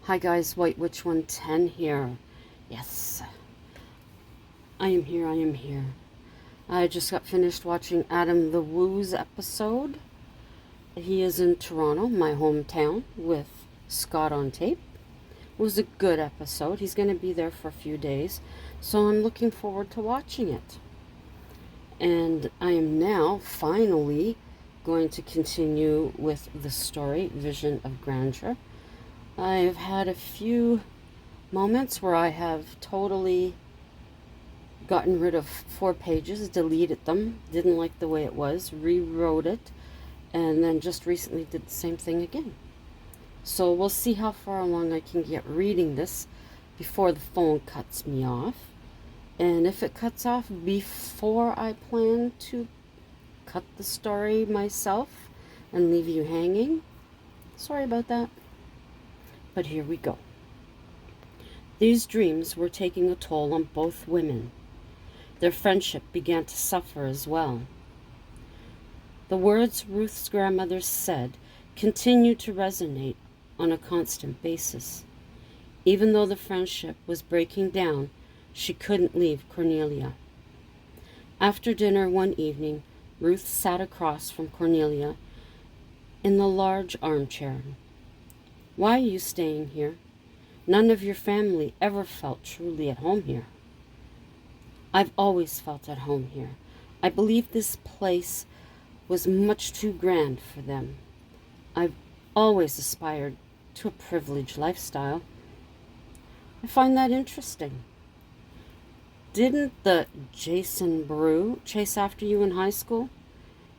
Hi guys, White Witch 110 here. Yes, I am here. I just got finished watching Adam the Woo's episode. He is in Toronto, my hometown, with Scott on tape. It was a good episode. He's going to be there for a few days, so I'm looking forward to watching it. And I am now finally going to continue with the story, Vision of Grandeur. I've had a few moments where I have totally gotten rid of 4 pages, deleted them, didn't like the way it was, rewrote it, and then just recently did the same thing again. So we'll see how far along I can get reading this before the phone cuts me off. And if it cuts off before I plan to cut the story myself and leave you hanging, sorry about that. But here we go. These dreams were taking a toll on both women. Their friendship began to suffer as well. The words Ruth's grandmother said continued to resonate on a constant basis. Even though the friendship was breaking down, she couldn't leave Cornelia. After dinner one evening, Ruth sat across from Cornelia in the large armchair. "Why are you staying here? None of your family ever felt truly at home here." "I've always felt at home here. I believe this place was much too grand for them. I've always aspired to a privileged lifestyle." "I find that interesting. Didn't the Jason Brew chase after you in high school?"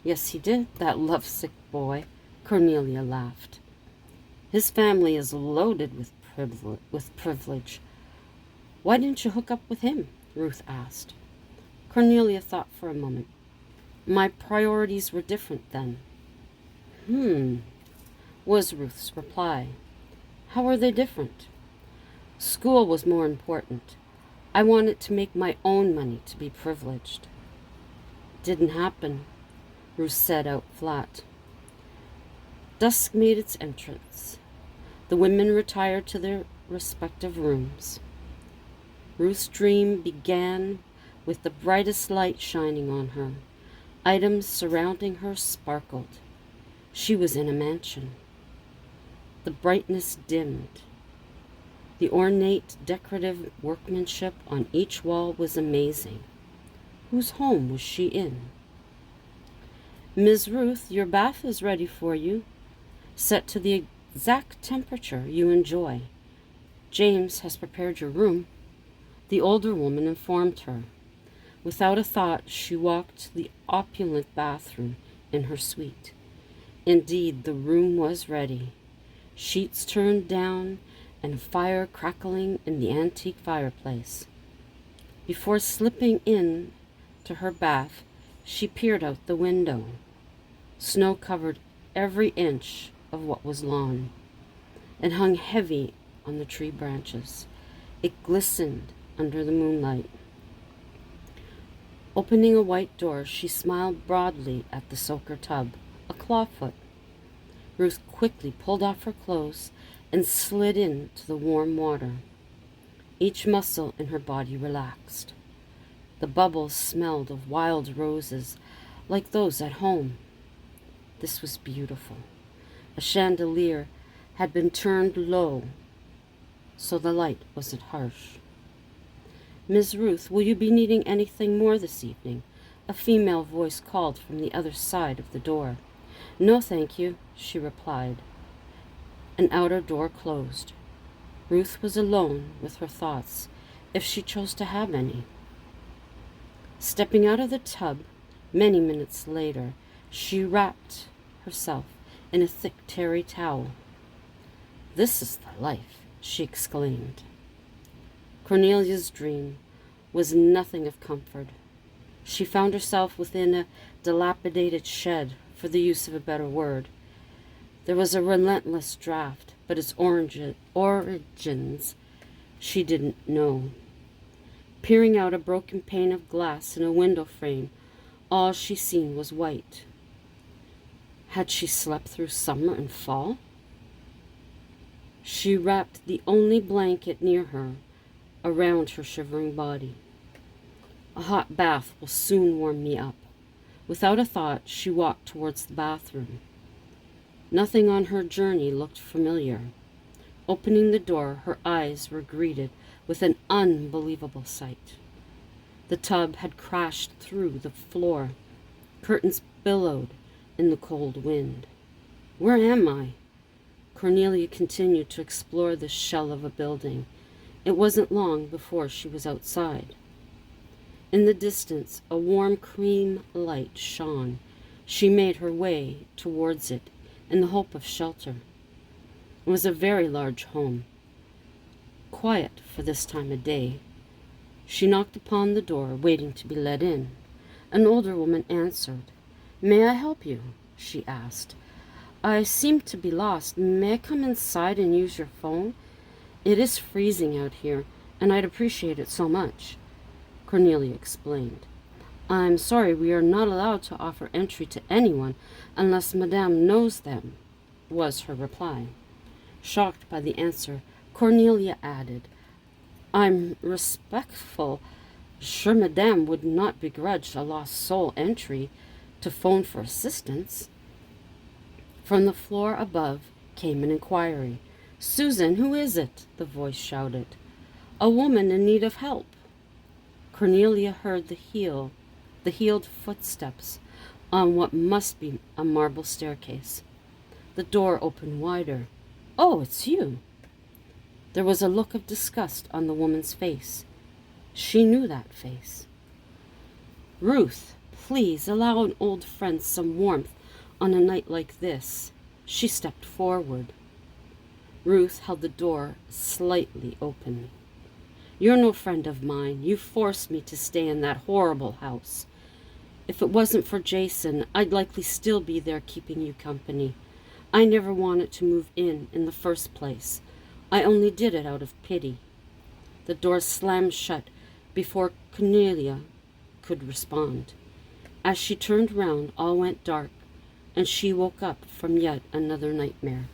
"Yes, he did, that lovesick boy," Cornelia laughed. "His family is loaded with privilege. Why didn't you hook up with him?" Ruth asked. Cornelia thought for a moment. "My priorities were different then." Was Ruth's reply. "How were they different?" "School was more important. I wanted to make my own money to be privileged." "Didn't happen," Ruth said out flat. Dusk made its entrance. The women retired to their respective rooms. Ruth's dream began with the brightest light shining on her. Items surrounding her sparkled. She was in a mansion. The brightness dimmed. The ornate, decorative workmanship on each wall was amazing. Whose home was she in? "Ms. Ruth, your bath is ready for you, set to the exact temperature you enjoy. James has prepared your room," the older woman informed her. Without a thought, she walked to the opulent bathroom in her suite. Indeed, the room was ready. Sheets turned down and a fire crackling in the antique fireplace. Before slipping in to her bath, she peered out the window. Snow covered every inch of what was lawn and hung heavy on the tree branches. It glistened under the moonlight. Opening a white door, she smiled broadly at the soaker tub, a clawfoot. Ruth quickly pulled off her clothes and slid into the warm water. Each muscle in her body relaxed. The bubbles smelled of wild roses, like those at home. This was beautiful. A chandelier had been turned low, so the light wasn't harsh. "Ms. Ruth, will you be needing anything more this evening?" A female voice called from the other side of the door. "No, thank you," she replied. An outer door closed. Ruth was alone with her thoughts, if she chose to have any. Stepping out of the tub, many minutes later, she wrapped herself in a thick terry towel. "This is the life," she exclaimed. Cornelia's dream was nothing of comfort. She found herself within a dilapidated shed, for the use of a better word. There was a relentless draft, but its origins she didn't know. Peering out a broken pane of glass in a window frame, all she seen was white. Had she slept through summer and fall? She wrapped the only blanket near her around her shivering body. A hot bath will soon warm me up. Without a thought, she walked towards the bathroom. Nothing on her journey looked familiar. Opening the door, her eyes were greeted with an unbelievable sight. The tub had crashed through the floor. Curtains billowed in the cold wind. Where am I? Cornelia continued to explore the shell of a building. It wasn't long before she was outside. In the distance, a warm cream light shone. She made her way towards it in the hope of shelter. It was a very large home, quiet for this time of day. She knocked upon the door, waiting to be let in. An older woman answered. "May I help you?" she asked. "I seem to be lost. May I come inside and use your phone? It is freezing out here, and I'd appreciate it so much." Cornelia explained. "I'm sorry, we are not allowed to offer entry to anyone unless Madame knows them," was her reply. Shocked by the answer, Cornelia added, "I'm respectful. Sure, Madame would not begrudge a lost soul entry to phone for assistance." From the floor above came an inquiry. "Susan, who is it?" the voice shouted. "A woman in need of help." Cornelia heard the heeled footsteps on what must be a marble staircase. The door opened wider. "Oh, it's you." There was a look of disgust on the woman's face. She knew that face. "Ruth, please allow an old friend some warmth on a night like this." She stepped forward. Ruth held the door slightly open. "You're no friend of mine. You forced me to stay in that horrible house. If it wasn't for Jason, I'd likely still be there keeping you company. I never wanted to move in the first place. I only did it out of pity." The door slammed shut before Cornelia could respond. As she turned round, all went dark, and she woke up from yet another nightmare.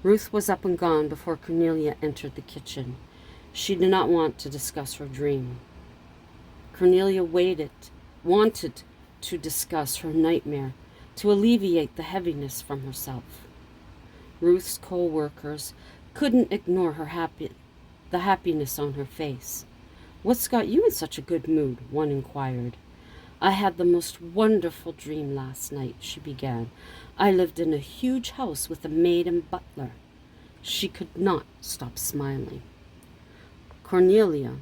Ruth was up and gone before Cornelia entered the kitchen. She did not want to discuss her dream. Cornelia wanted to discuss her nightmare, to alleviate the heaviness from herself. Ruth's co-workers couldn't ignore the happiness on her face. "What's got you in such a good mood?" one inquired. "I had the most wonderful dream last night," she began. "I lived in a huge house with a maid and butler." She could not stop smiling. Cornelia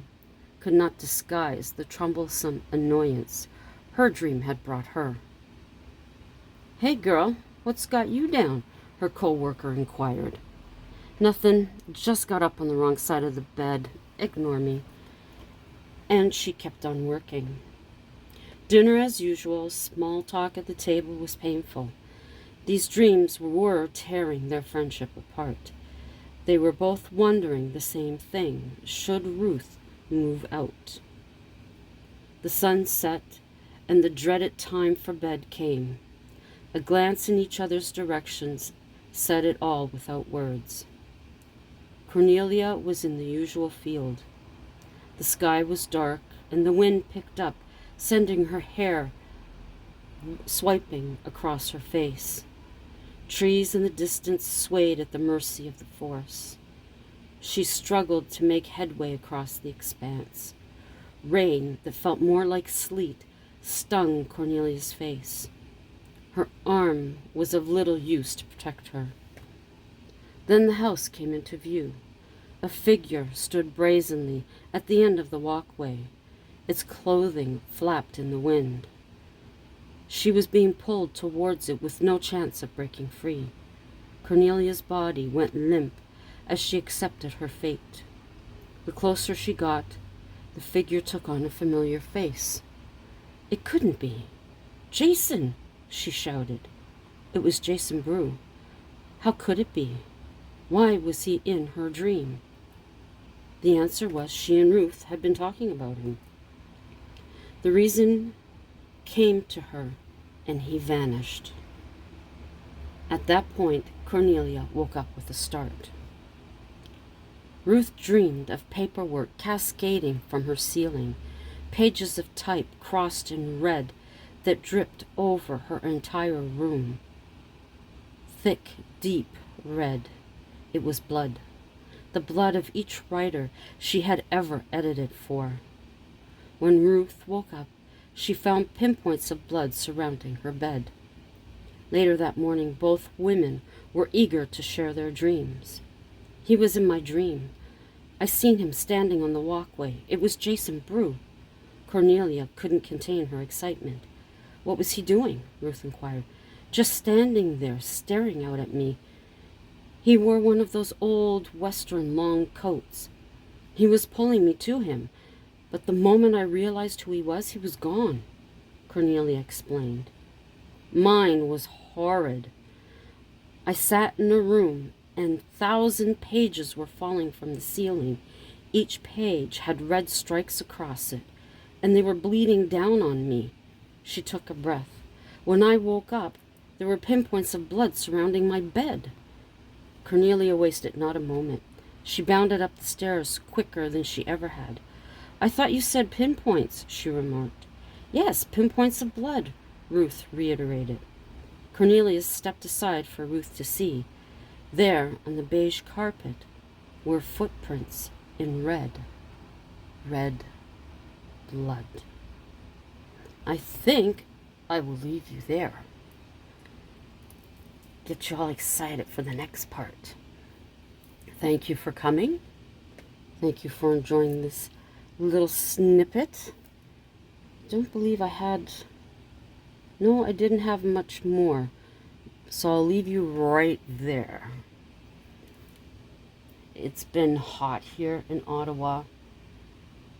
could not disguise the troublesome annoyance her dream had brought her. "Hey girl, what's got you down?" her co-worker inquired. "Nothing, just got up on the wrong side of the bed. Ignore me." And she kept on working. Dinner as usual. Small talk at the table was painful. These dreams were tearing their friendship apart. They were both wondering the same thing. Should Ruth move out? The sun set, and the dreaded time for bed came. A glance in each other's directions said it all without words. Cornelia was in the usual field. The sky was dark, and the wind picked up, sending her hair swiping across her face. Trees in the distance swayed at the mercy of the force. She struggled to make headway across the expanse. Rain that felt more like sleet stung Cornelia's face. Her arm was of little use to protect her. Then the house came into view. A figure stood brazenly at the end of the walkway. Its clothing flapped in the wind. She was being pulled towards it with no chance of breaking free. Cornelia's body went limp as she accepted her fate. The closer she got, the figure took on a familiar face. It couldn't be. "Jason!" she shouted. It was Jason Brew. How could it be? Why was he in her dream? The answer was she and Ruth had been talking about him. The reason came to her, and he vanished. At that point, Cornelia woke up with a start. Ruth dreamed of paperwork cascading from her ceiling, pages of type crossed in red that dripped over her entire room. Thick, deep red. It was blood. The blood of each writer she had ever edited for. When Ruth woke up, she found pinpoints of blood surrounding her bed. Later that morning, both women were eager to share their dreams. He was in my dream. I seen him standing on the walkway. It was Jason Brew. Cornelia couldn't contain her excitement. What was he doing? Ruth inquired. Just standing there, staring out at me. He wore one of those old Western long coats. He was pulling me to him, but the moment I realized who he was gone, Cornelia explained. Mine was horrid. I sat in a room, and 1,000 pages were falling from the ceiling. Each page had red strikes across it, and they were bleeding down on me. She took a breath. When I woke up, there were pinpoints of blood surrounding my bed. Cornelia wasted not a moment. She bounded up the stairs quicker than she ever had. I thought you said pinpoints, she remarked. Yes, pinpoints of blood, Ruth reiterated. Cornelia stepped aside for Ruth to see. There, on the beige carpet, were footprints in red. Red blood. I think I will leave you there. Get you all excited for the next part. Thank you for coming. Thank you for enjoying this little snippet. Don't believe I had... No, I didn't have much more. So I'll leave you right there. It's been hot here in Ottawa.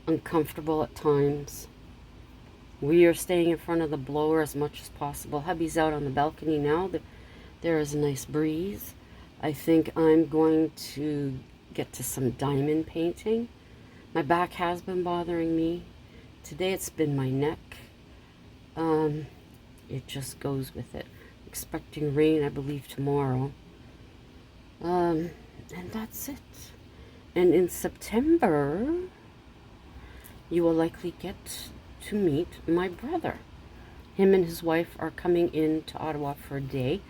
Uncomfortable at times. We are staying in front of the blower as much as possible. Hubby's out on the balcony now. There is a nice breeze. I think I'm going to get to some diamond painting. My back has been bothering me. Today it's been my neck. It just goes with it. Expecting rain, I believe, tomorrow. And that's it. And in September, you will likely get to meet my brother. Him and his wife are coming in to Ottawa for a day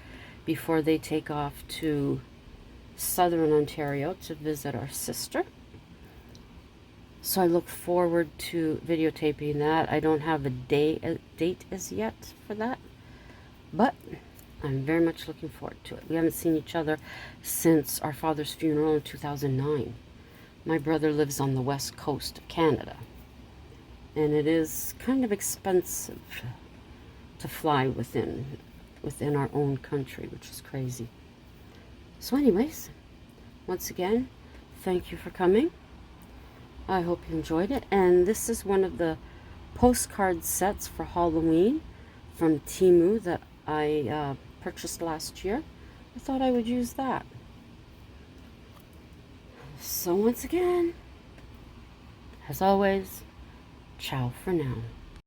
before they take off to southern Ontario to visit our sister. So I look forward to videotaping that. I don't have a date as yet for that, but I'm very much looking forward to it. We haven't seen each other since our father's funeral in 2009. My brother lives on the west coast of Canada, and it is kind of expensive to fly within our own country, which is crazy. So anyways, once again, thank you for coming. I hope you enjoyed it. And this is one of the postcard sets for Halloween from Temu that I purchased last year. I thought I would use that. So once again, as always, ciao for now.